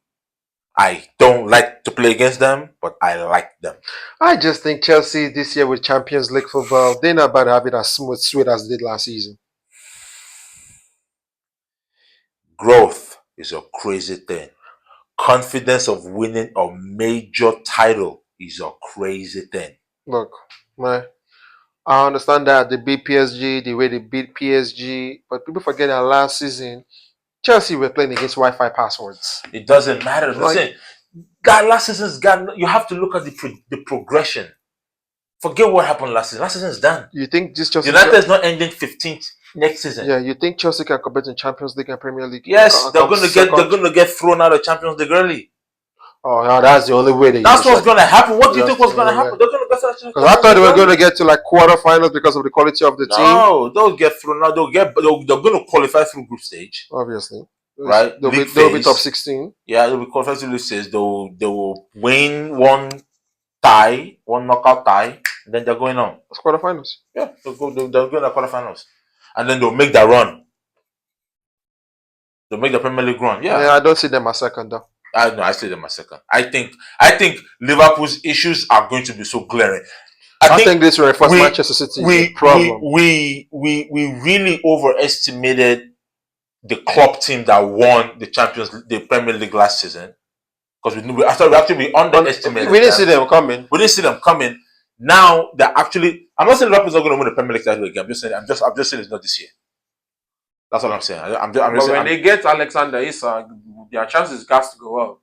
I don't like to play against them, but I like them. I just think Chelsea this year with Champions League football, they're not about to have it as sweet as they did last season. Growth is a crazy thing. Confidence of winning a major title is a crazy thing. Look, man, I understand that they beat PSG, the way they beat PSG, but people forget that last season, Chelsea were playing against Wi-Fi passwords. It doesn't matter. Listen, that last season's gone. You have to look at the progression. Forget what happened last season. Last season's done. You think this Chelsea United is not ending 15th next season? Yeah, you think Chelsea can compete in Champions League and Premier League? Yes, they're going to get thrown out of Champions League early. Oh, no, that's the only way. That's what's going to happen. What do you think was going to happen? They're going to get thrown out. Because I thought they were going to get to like quarterfinals because of the quality of the team. No, they'll get thrown out. They're going to qualify through group stage. Obviously. Right? They'll be top 16. Yeah, they'll be qualified through group stage. They will win one knockout tie, and then they're going on. It's quarterfinals. Yeah, they're going to quarterfinals. And then they'll make that run. They'll make the Premier League run. Yeah, I don't see them as second though. I see them as second. I think Liverpool's issues are going to be so glaring. I think this will reinforce Manchester City. We really overestimated the club team that won the Premier League last season, because we underestimated We didn't see them coming. We didn't see them coming. Now they're actually. I'm not saying Liverpool's not going to win the Premier League title again. I'm just saying it's not this year. That's what I'm saying. But when they get Alexander Isak, their chances got to go up.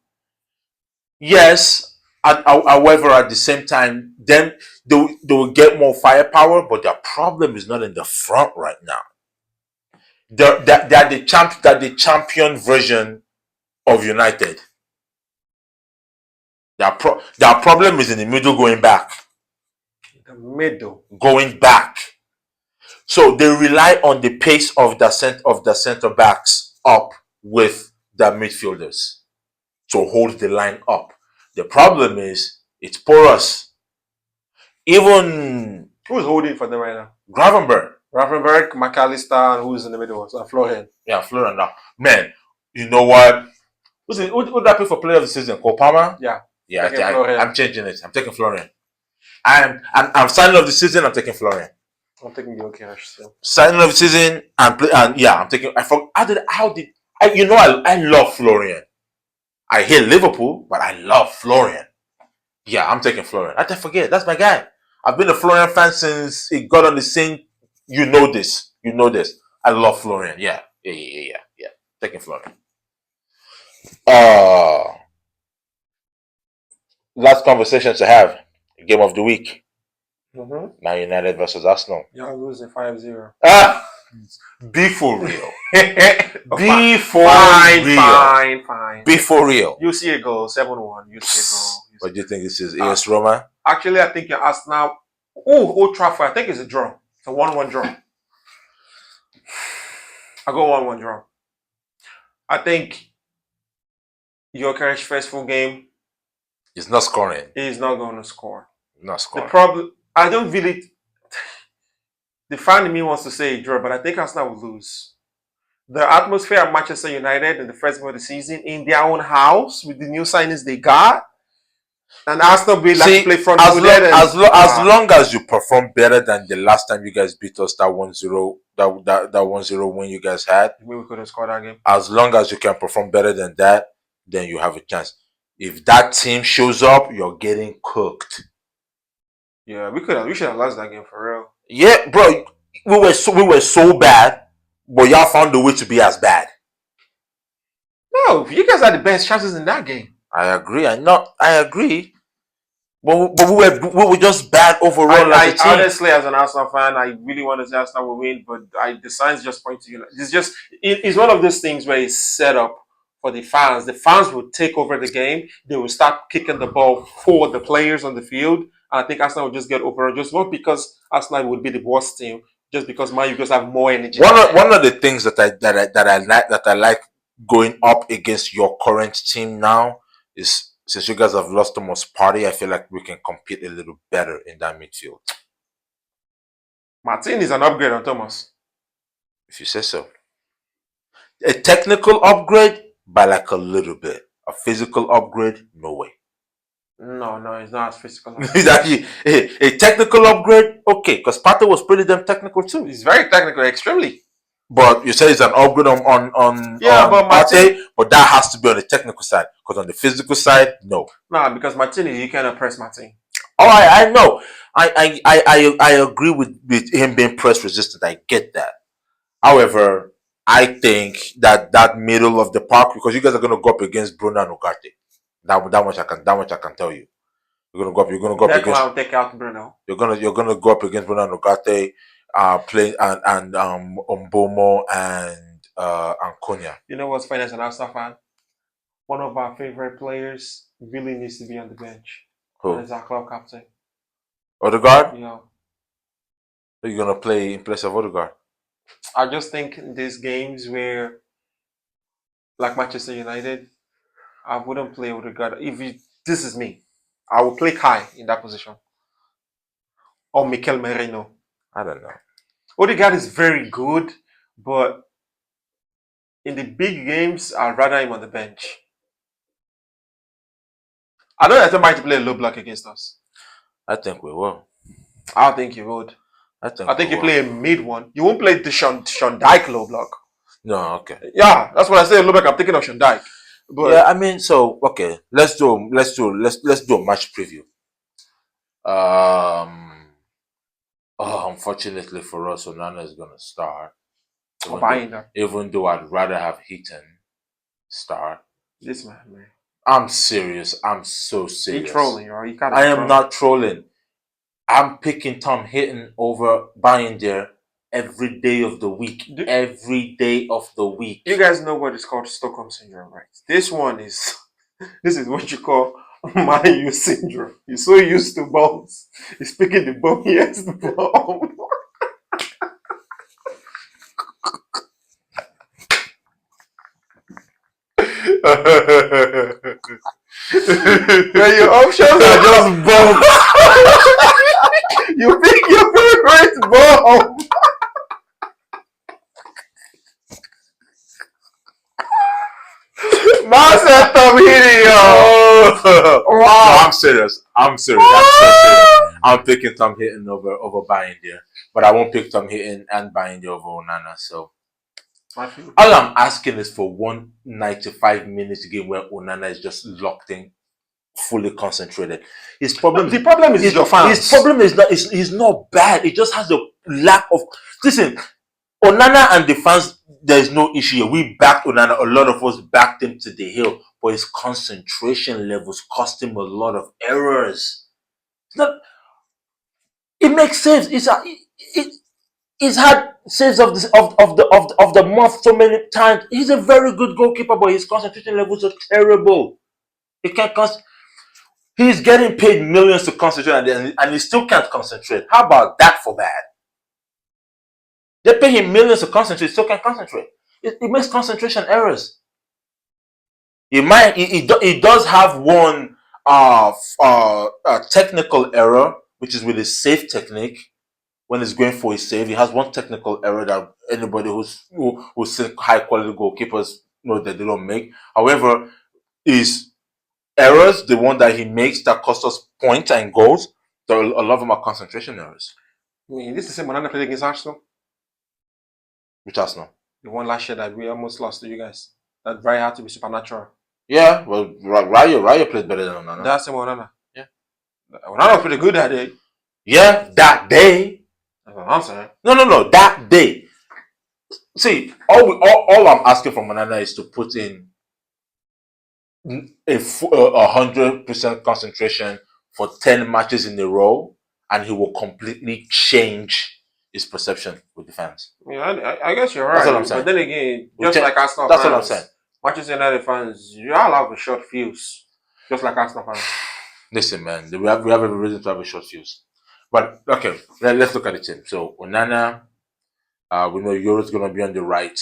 Yes, however, at the same time, then they will get more firepower, but their problem is not in the front right now. They're the champion version of United. Their problem is in the middle, going back. The middle. Going back. So they rely on the pace of the center backs up with the midfielders to hold the line up. The problem is it's porous. Even who's holding for them right now? Gravenberch, McAllister, and who's in the middle? Florian. Yeah, Florian now. Man, you know what? Who did I pick for player of the season? Cole Palmer? Yeah. I'm changing it. I'm taking Florian. I'm signing of the season. I'm taking Florian. I'm taking Gyökeres still. Signing of the season and yeah, I'm taking. I love Florian. I hate Liverpool, but I love Florian. Yeah, I'm taking Florian. I didn't forget. That's my guy. I've been a Florian fan since he got on the scene. You know this. I love Florian. Yeah. Taking Florian. Last conversation to have. Game of the week. Mm-hmm. Man United versus Arsenal. Y'all losing 5-0. Be for real. Be for real. Fine. Be for real. You see a goal, 7-1. You see a goal. What do you think this is? AS Roma? Actually, I think you're Arsenal. Old Trafford. I think it's a draw. It's a 1-1 draw. I go 1-1 draw. I think Gyökeres first full game. He's not scoring. He's not going to score. Not scoring. The problem, I don't really. The fan in me wants to say draw, but I think Arsenal will lose. The atmosphere at Manchester United in the first game of the season in their own house with the new signings they got, and Arsenal will play front. As long as you perform better than the last time you guys beat us, that 1-0, that 1-0 win you guys had. We could have scored that game. As long as you can perform better than that, then you have a chance. If that team shows up, you're getting cooked. Yeah, we should have lost that game for real. Yeah, bro, we were so bad, but y'all found a way to be as bad. No, you guys had the best chances in that game. I agree. I agree. But we were just bad overall. Honestly, as an Arsenal fan, I really want to say Arsenal will win, but the signs just point to you. It's one of those things where it's set up for the fans. The fans will take over the game. They will start kicking the ball for the players on the field. And I think Arsenal will just get over, just not because Arsenal would be the worst team, just because Man U just have more energy. One of the things that I like going up against your current team now is, since you guys have lost Thomas Partey, I feel like we can compete a little better in that midfield. Martin is an upgrade on Thomas. If you say so. A technical upgrade, by like a little bit. A physical upgrade, no way. No, it's not as physical. A technical upgrade, okay, because Partey was pretty damn technical too. He's very technical, extremely. But you say it's an upgrade on Partey, but that has to be on the technical side. Because on the physical side, no. No, because Martinez, you cannot press Martin. Oh, I know. I agree with him being press resistant. I get that. However, I think that middle of the park, because you guys are going to go up against Bruno and Ugarte. That much I can tell you. You're gonna go up against. I'll take out Bruno. You're gonna go up against Bruno and Ugarte, play and Mbomo and Konya. You know what's funny as an Arsenal fan? One of our favorite players really needs to be on the bench. Who? Is our club captain. Odegaard? Yeah. Are you gonna play in place of Odegaard? I just think in these games where, like Manchester United, I wouldn't play Odegaard. This is me, I will play Kai in that position. Or Mikel Merino. I don't know. Odegaard is very good, but in the big games, I'd rather him on the bench. I don't expect to play a low block against us. I think we will. I don't think you would. I think you play a mid one. You won't play the Sean Dyche low block. No, okay. Yeah, that's what I say. Look, I'm thinking of Sean Dyche. But Yeah, I mean, so okay, let's do a match preview. Unfortunately for us, Onana is gonna start. I'm Even though, buying that. even though I'd rather have Heaton start. This man. I'm serious. I'm so He serious. trolling, or he kind I of am trolling. not trolling. I'm picking Tom Hitton over Binder every day of the week. Every day of the week. You guys know what is called Stockholm syndrome, right? This one is this is what you call Man U syndrome. You're so used to bombs. He's picking the bombiest bomb. Your options are just bombs. You pick your favorite bomb. Man said Tom Hitton, yo. Wow. No, I'm serious. I'm so serious. I'm picking Tom Hitton over Binder, but I won't pick Tom Hitton and Binder over Onana. So all I'm asking is for 195 minutes game where Onana is just locked in, fully concentrated. The problem is your fans. His problem is not he's not bad. It just has a lack of listen. Onana and the fans, there's no issue. We backed Onana. A lot of us backed him to the hill, but his concentration levels cost him a lot of errors. It makes saves. He's had saves of the month so many times. He's a very good goalkeeper, but his concentration levels are terrible. He can't He's getting paid millions to concentrate, and he still can't concentrate. How about that for bad? They pay him millions to concentrate, still can't concentrate. It makes concentration errors. He does have one technical error, which is with his save technique. When he's going for his save, he has one technical error that anybody who's seen high quality goalkeepers know that they don't make. However, his errors, the one that he makes that cost us points and goals, a lot of them are concentration errors. I mean, this is the same Onana played against Arsenal. Which Arsenal? The one last year that we almost lost to you guys. That very hard to be supernatural. Yeah, well, Raya played better than Onana. That's the Onana. Yeah. Onana was pretty good that day. Yeah, that day. That's what I'm saying. No, that day. See, all I'm asking from Onana is to put in a 100% concentration for 10 matches in a row, and he will completely change his perception with the fans. Yeah, I guess you're right. That's what I'm saying. But then again, just like Arsenal that's fans, what I'm saying. Manchester United fans, you all have a short fuse, just like Arsenal fans. Listen, man, we have every reason to have a short fuse. But okay, let's look at the team. So Onana, we know Euro's gonna be on the right.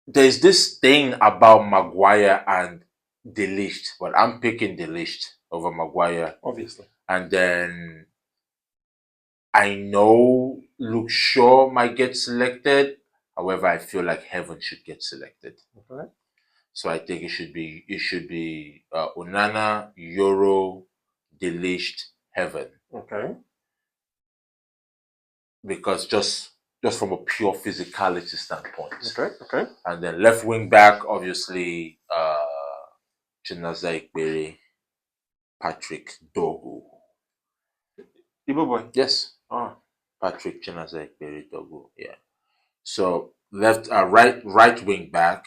There's this thing about Maguire and De Ligt, but I'm picking De Ligt over Maguire. Obviously. And then I know Luke Shaw might get selected. However, I feel like Heaven should get selected. Okay. So I think it should be Onana, Euro, De Ligt, Heaven. Okay. Because just from a pure physicality standpoint. Okay. And then left wing back, obviously, Chinaza Ikpere, Patrick Dogu. Igbo boy. Yes. Oh. Patrick Chinaza Ikpere Dogu. Yeah. So right wing back,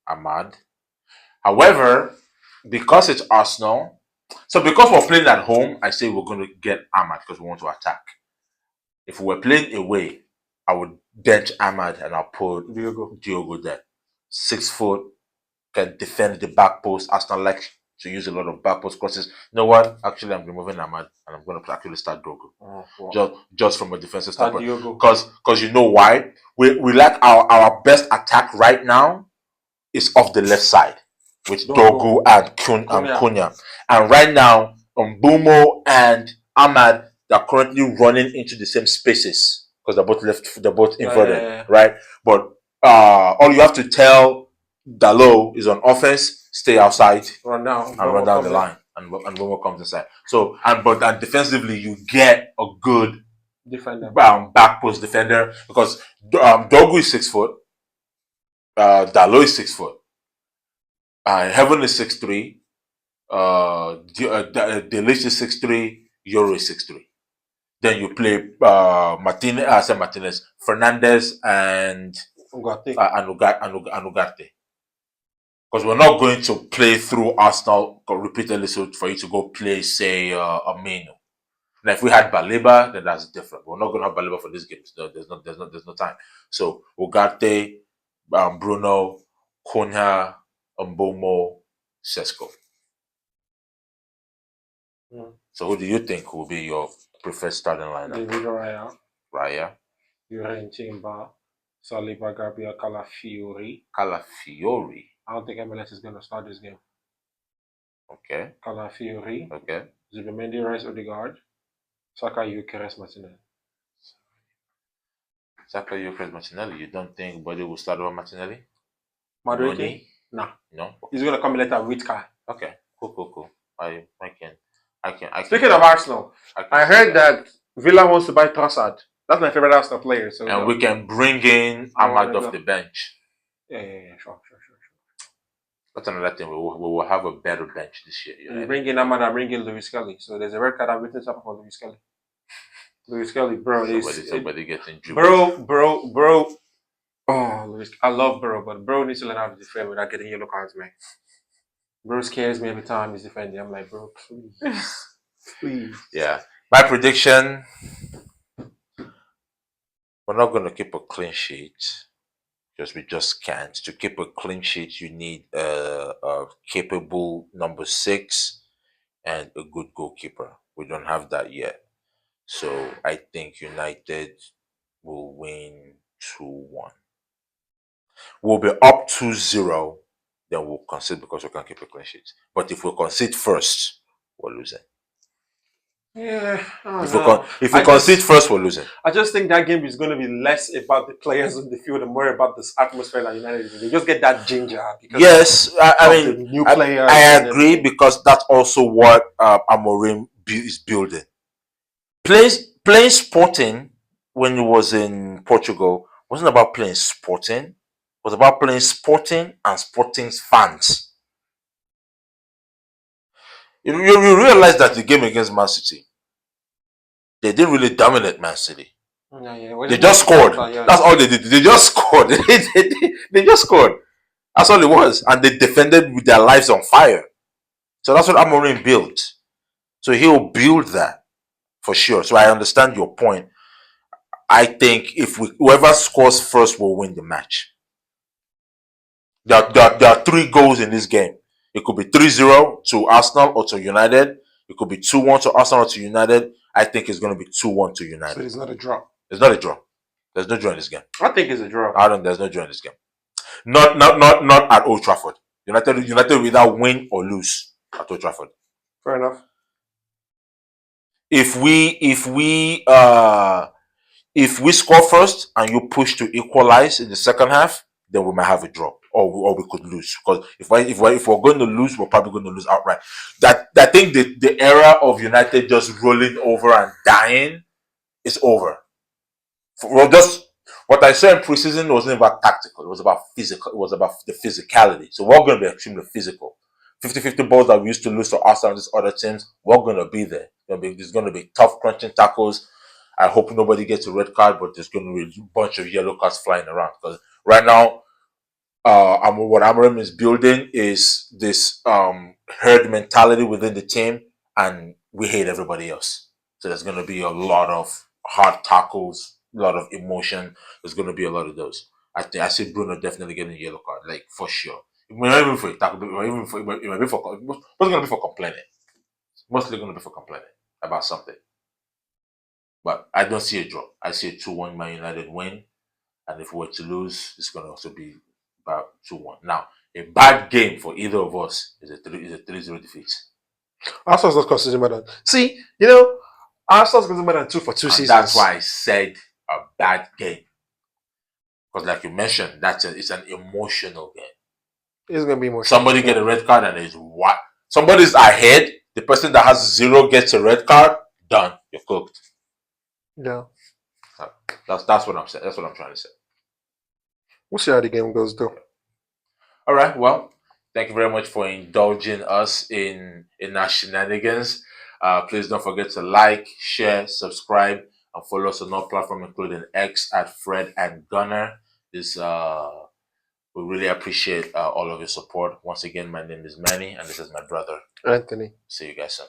Ahmad. However, because it's Arsenal, so because we're playing at home, I say we're going to get Ahmad because we want to attack. If we were playing away, I would bench Ahmad and I'll put Diogo there. 6 foot, can defend the back post. Arsenal like to use a lot of back post crosses. You know what? Actually, I'm removing Ahmad and I'm going to actually start Dogo. Wow. Just from a defensive standpoint. Because you know why? We like our best attack right now is off the left side with Dogo and Cunha. And right now, Mbumo and Ahmad, they're currently running into the same spaces because they're both inverted, right? But all you have to tell Dalot is on offense, stay outside, run down the line, and Mbumo comes inside. So and defensively, you get a good defender, back post defender because Dogu is 6 foot. Dalot is 6 foot. Heaven is 6'3". Delish is 6'3". Euro is 6'3". Then you play Martinez, Fernandez, and Ugarte. Ugarte. Because we're not going to play through Arsenal repeatedly, so for you to go play, say, Amino. Now, if we had Baleba, then that's different. We're not going to have Baleba for this game. So there's no time. So Ugarte, Bruno, Cunha, Mbomo, Sesko. So who do you think will be your preferred starting lineup? David Raya, Raya, Uren Timber, Saliba, Gabriel, Calafiori. Calafiori. I don't think MLS is going to start this game. Okay. Calafiori. Okay. Zubimendi, Rice, Odegaard. Saka, Gyökeres, Martinelli. Saka, Gyökeres, Martinelli. You don't think Body will start over Martinelli? Madueke? Nah. No. He's going to come later with Kai. Okay. Cool. I can. Speaking of Arsenal, I heard that Villa wants to buy Trossard. That's my favorite Arsenal player. So and we can bring in Ahmad off the bench. Yeah, sure. That's another thing. We will have a better bench this year. You bring in Ahmad, I bring in Luis Kelly. So there's a red card I've written something for Luis Kelly. Luis Kelly, bro. Somebody getting jumped. Bro. Oh, Luis, I love Bro, but Bro needs to learn how to defend without getting yellow cards, man. Bro scares me every time he's defending. I'm like, bro, please. Yeah. My prediction: we're not going to keep a clean sheet. Because we just can't. To keep a clean sheet, you need a capable number 6 and a good goalkeeper. We don't have that yet. So I think United will win 2-1. We'll be up 2-0, then we'll concede because we can't keep a clean sheet. But if we concede first, we're losing. Yeah. If we concede first, we're losing. I just think that game is going to be less about the players on the field and more about this atmosphere that United. They just get that ginger. Yes, I mean, new players. I agree because that's also what Amorim is building. Playing Sporting when he was in Portugal wasn't about playing Sporting. It was about playing Sporting and Sporting's fans. You realize that the game against Man City, they didn't really dominate Man City. Yeah. They just scored. That's all they did. They just scored. They just scored. That's all it was. And they defended with their lives on fire. So that's what Amorim built. So he'll build that for sure. So I understand your point. I think whoever scores first will win the match. There are 3 goals in this game. It could be 3-0 to Arsenal or to United. It could be 2-1 to Arsenal or to United. I think it's going to be 2-1 to United. So it's not a draw. It's not a draw. There's no draw in this game. I think it's a draw. There's no draw in this game. Not at Old Trafford. United will either win or lose at Old Trafford. Fair enough. If we score first and you push to equalize in the second half, then we might have a draw, or we could lose. Because if we're going to lose, we're probably going to lose outright. I think the era of United just rolling over and dying is over. What I said in preseason wasn't about tactical. It was about physical. It was about the physicality. So we're going to be extremely physical. 50-50 balls that we used to lose to Arsenal and these other teams, we're going to be there. There's going to be tough crunching tackles. I hope nobody gets a red card, but there's going to be a bunch of yellow cards flying around. Because right now, what Amorim is building is this herd mentality within the team, and we hate everybody else. So there's going to be a lot of hard tackles, a lot of emotion. There's going to be a lot of those. I see Bruno definitely getting a yellow card, like for sure. Not even for a tackle, it might be for. What's going to be for complaining? Mostly going to be for complaining about something. But I don't see a draw. I see a 2-1 Man United win. And if we were to lose, it's going to also be about 2-1. Now, a bad game for either of us is a 3-0 defeat. Arsenal's not considered more than. See, Arsenal's considered more than 2 for 2 seasons. That's why I said a bad game. Because like you mentioned, it's an emotional game. It's going to be emotional. Somebody get a red card and it's what? Somebody's ahead. The person that has 0 gets a red card. Done. You're cooked. Yeah. That's what I'm saying. That's what I'm trying to say. We'll see how the game goes, though. All right. Well, thank you very much for indulging us in our shenanigans. Please don't forget to like, share, subscribe, and follow us on all platforms, including X at Fred and Gunner. This we really appreciate all of your support. Once again, my name is Manny, and this is my brother. Anthony. See you guys soon.